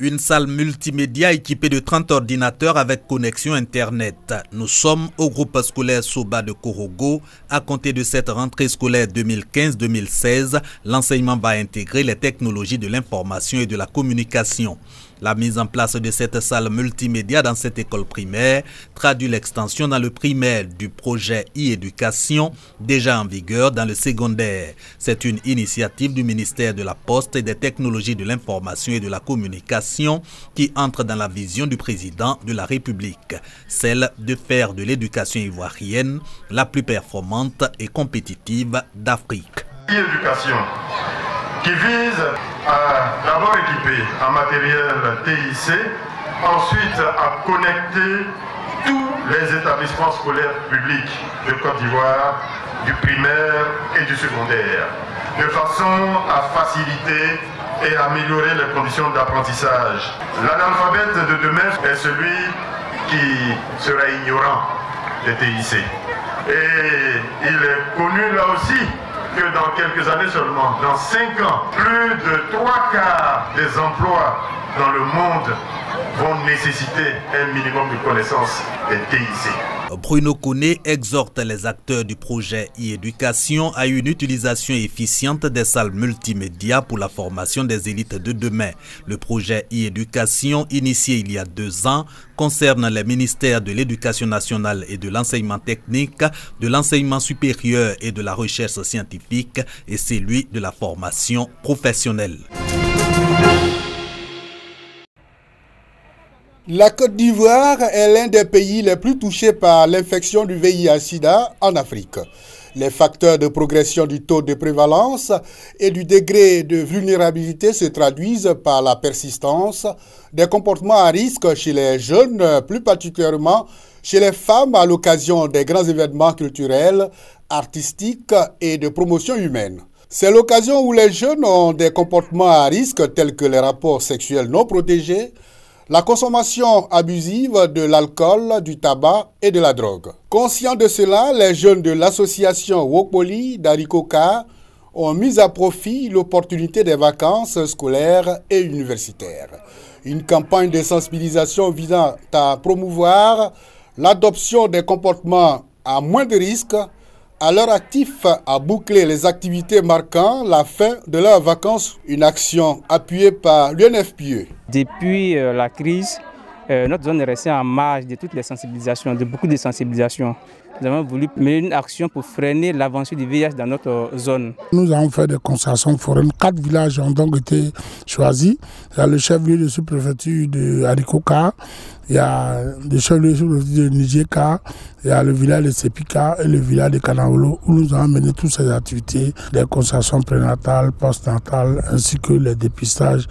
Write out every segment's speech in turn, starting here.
Une salle multimédia équipée de 30 ordinateurs avec connexion Internet. Nous sommes au groupe scolaire Soba de Korogo. À compter de cette rentrée scolaire 2015-2016, l'enseignement va intégrer les technologies de l'information et de la communication. La mise en place de cette salle multimédia dans cette école primaire traduit l'extension dans le primaire du projet e-éducation déjà en vigueur dans le secondaire. C'est une initiative du ministère de la Poste et des technologies de l'information et de la communication qui entre dans la vision du président de la République, celle de faire de l'éducation ivoirienne la plus performante et compétitive d'Afrique. E-éducation qui vise à d'abord équiper en matériel TIC, ensuite à connecter tous les établissements scolaires publics de Côte d'Ivoire, du primaire et du secondaire, de façon à faciliter et améliorer les conditions d'apprentissage. L'analphabète de demain est celui qui sera ignorant des TIC. Et il est connu là aussi que dans quelques années seulement, dans 5 ans, plus de 3/4 des emplois dans le monde vont nécessiter un minimum de connaissances des TIC. Bruno Koné exhorte les acteurs du projet e-éducation à une utilisation efficiente des salles multimédia pour la formation des élites de demain. Le projet e-éducation, initié il y a 2 ans, concerne les ministères de l'Éducation nationale et de l'enseignement technique, de l'enseignement supérieur et de la recherche scientifique et celui de la formation professionnelle. La Côte d'Ivoire est l'un des pays les plus touchés par l'infection du VIH-Sida en Afrique. Les facteurs de progression du taux de prévalence et du degré de vulnérabilité se traduisent par la persistance des comportements à risque chez les jeunes, plus particulièrement chez les femmes à l'occasion des grands événements culturels, artistiques et de promotion humaine. C'est l'occasion où les jeunes ont des comportements à risque tels que les rapports sexuels non protégés, la consommation abusive de l'alcool, du tabac et de la drogue. Conscients de cela, les jeunes de l'association Wokpoli d'Arikoka ont mis à profit l'opportunité des vacances scolaires et universitaires. Une campagne de sensibilisation visant à promouvoir l'adoption des comportements à moins de risques à leur actif à boucler les activités marquant la fin de leurs vacances, une action appuyée par l'UNFPE. Depuis la crise, notre zone est restée en marge de toutes les sensibilisations, de beaucoup de sensibilisations. Nous avons voulu mener une action pour freiner l'avancée du VIH dans notre zone. Nous avons fait des concertations foraines. 4 villages ont donc été choisis. Il y a le chef-lieu de sous-préfecture de Arikoka, il y a le chef-lieu de sous-préfecture de Nijeka, il y a le village de Sepika et le village de Kanaolo où nous avons mené toutes ces activités, des concertations prénatales, postnatales, ainsi que les dépistages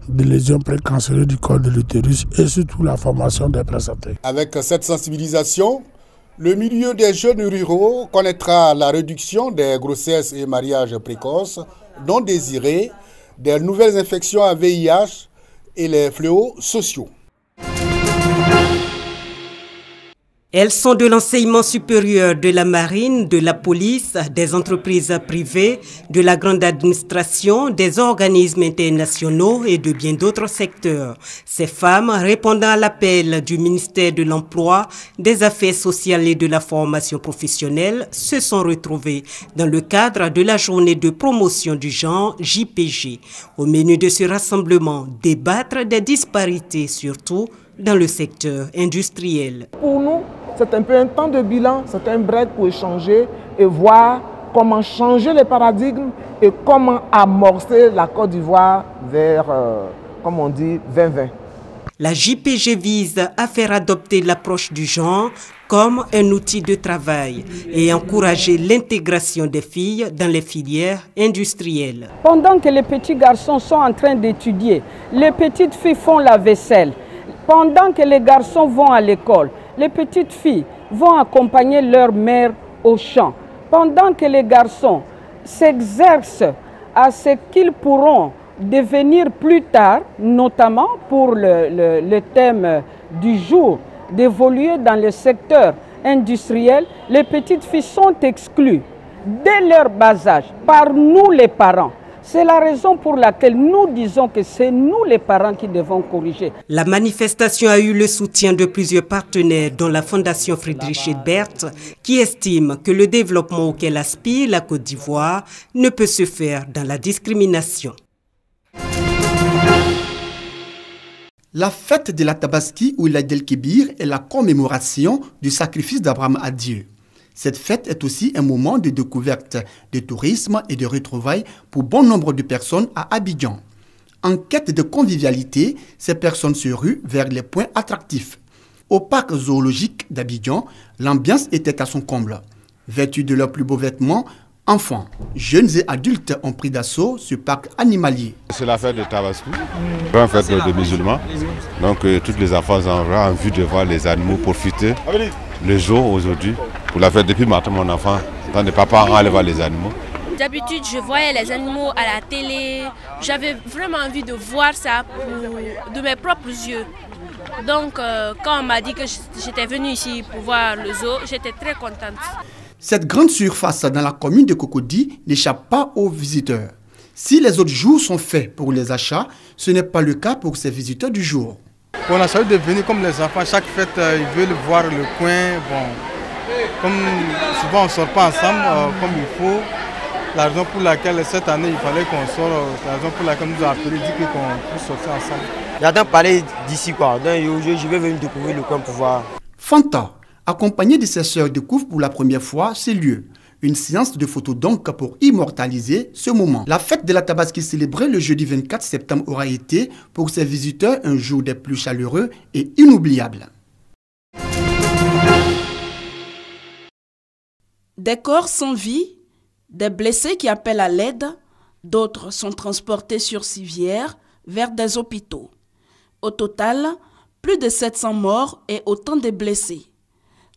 de lésions précancéreuses du col de l'utérus et surtout la formation des prestataires. Avec cette sensibilisation, le milieu des jeunes ruraux connaîtra la réduction des grossesses et mariages précoces, non désirés, des nouvelles infections à VIH et les fléaux sociaux. Elles sont de l'enseignement supérieur, de la marine, de la police, des entreprises privées, de la grande administration, des organismes internationaux et de bien d'autres secteurs. Ces femmes, répondant à l'appel du ministère de l'Emploi, des Affaires sociales et de la formation professionnelle, se sont retrouvées dans le cadre de la journée de promotion du genre JPG. Au menu de ce rassemblement, débattre des disparités, surtout dans le secteur industriel. Pour nous, c'est un peu un temps de bilan, c'est un break pour échanger et voir comment changer les paradigmes et comment amorcer la Côte d'Ivoire vers, comme on dit, 2020. La JPG vise à faire adopter l'approche du genre comme un outil de travail et encourager l'intégration des filles dans les filières industrielles. Pendant que les petits garçons sont en train d'étudier, les petites filles font la vaisselle. Pendant que les garçons vont à l'école, les petites filles vont accompagner leur mère au champ. Pendant que les garçons s'exercent à ce qu'ils pourront devenir plus tard, notamment pour le thème du jour, d'évoluer dans le secteur industriel, les petites filles sont exclues dès leur bas âge par nous les parents. C'est la raison pour laquelle nous disons que c'est nous les parents qui devons corriger. La manifestation a eu le soutien de plusieurs partenaires, dont la Fondation Friedrich Ebert, qui estime que le développement auquel aspire la Côte d'Ivoire ne peut se faire dans la discrimination. La fête de la Tabaski ou l'Aïd el-Kébir est la commémoration du sacrifice d'Abraham à Dieu. Cette fête est aussi un moment de découverte, de tourisme et de retrouvailles pour bon nombre de personnes à Abidjan. En quête de convivialité, ces personnes se ruent vers les points attractifs. Au parc zoologique d'Abidjan, l'ambiance était à son comble. Vêtus de leurs plus beaux vêtements, enfants, jeunes et adultes ont pris d'assaut ce parc animalier. C'est la fête de Tabaski, grande fête de musulmans. Donc tous les enfants ont envie de voir les animaux profiter le jour aujourd'hui. Pour la fête depuis matin, mon enfant, quand les papas allaient voir les animaux. D'habitude, je voyais les animaux à la télé. J'avais vraiment envie de voir ça de mes propres yeux. Donc, quand on m'a dit que j'étais venue ici pour voir le zoo, j'étais très contente. Cette grande surface dans la commune de Cocody n'échappe pas aux visiteurs. Si les autres jours sont faits pour les achats, ce n'est pas le cas pour ces visiteurs du jour. On a choisi de venir comme les enfants. Chaque fête, ils veulent voir le coin. Bon, comme souvent on ne sort pas ensemble comme il faut. La raison pour laquelle cette année il fallait qu'on sorte, la raison pour laquelle nous avons appelé, dit qu'on puisse sortir ensemble. J'entends parler d'ici quoi. Donc je vais venir découvrir le coin pour voir. Fanta, accompagné de ses sœurs, découvre pour la première fois ces lieux. Une séance de photos donc pour immortaliser ce moment. La fête de la Tabaski célébrée le jeudi 24 septembre aura été pour ses visiteurs un jour des plus chaleureux et inoubliables. Des corps sans vie, des blessés qui appellent à l'aide, d'autres sont transportés sur civière vers des hôpitaux. Au total, plus de 700 morts et autant de blessés.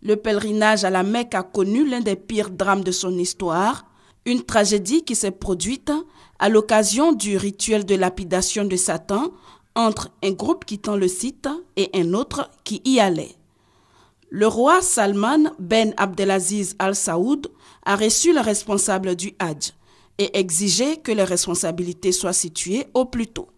Le pèlerinage à la Mecque a connu l'un des pires drames de son histoire, une tragédie qui s'est produite à l'occasion du rituel de lapidation de Satan entre un groupe quittant le site et un autre qui y allait. Le roi Salman Ben Abdelaziz Al Saoud a reçu le responsable du Hajj et exigé que les responsabilités soient situées au plus tôt.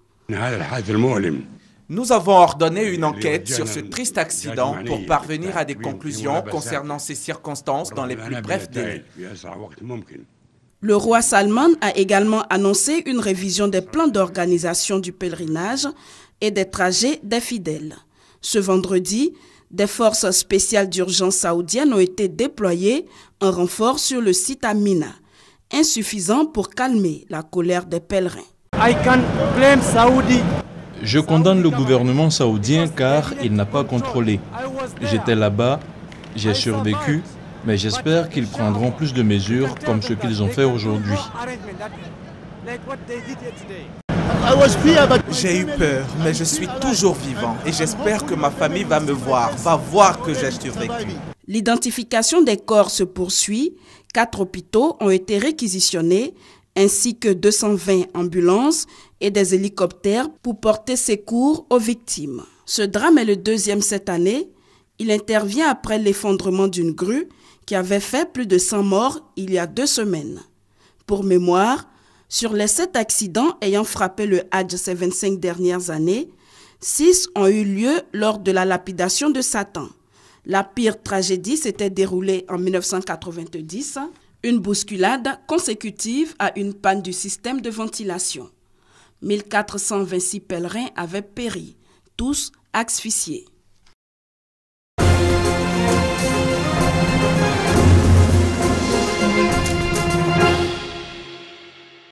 Nous avons ordonné une enquête sur ce triste accident pour parvenir à des conclusions concernant ces circonstances dans les plus brefs délais. Le roi Salman a également annoncé une révision des plans d'organisation du pèlerinage et des trajets des fidèles. Ce vendredi, des forces spéciales d'urgence saoudiennes ont été déployées en renfort sur le site à Mina, insuffisant pour calmer la colère des pèlerins. Je condamne le gouvernement saoudien car il n'a pas contrôlé. J'étais là-bas, j'ai survécu, mais j'espère qu'ils prendront plus de mesures comme ce qu'ils ont fait aujourd'hui. J'ai eu peur, mais je suis toujours vivant et j'espère que ma famille va me voir, va voir que j'ai survécu. L'identification des corps se poursuit. 4 hôpitaux ont été réquisitionnés, ainsi que 220 ambulances et des hélicoptères pour porter secours aux victimes. Ce drame est le 2e cette année. Il intervient après l'effondrement d'une grue qui avait fait plus de 100 morts il y a 2 semaines. Pour mémoire, sur les 7 accidents ayant frappé le Hajj ces 25 dernières années, 6 ont eu lieu lors de la lapidation de Satan. La pire tragédie s'était déroulée en 1990, une bousculade consécutive à une panne du système de ventilation. 1426 pèlerins avaient péri, tous asphyxiés.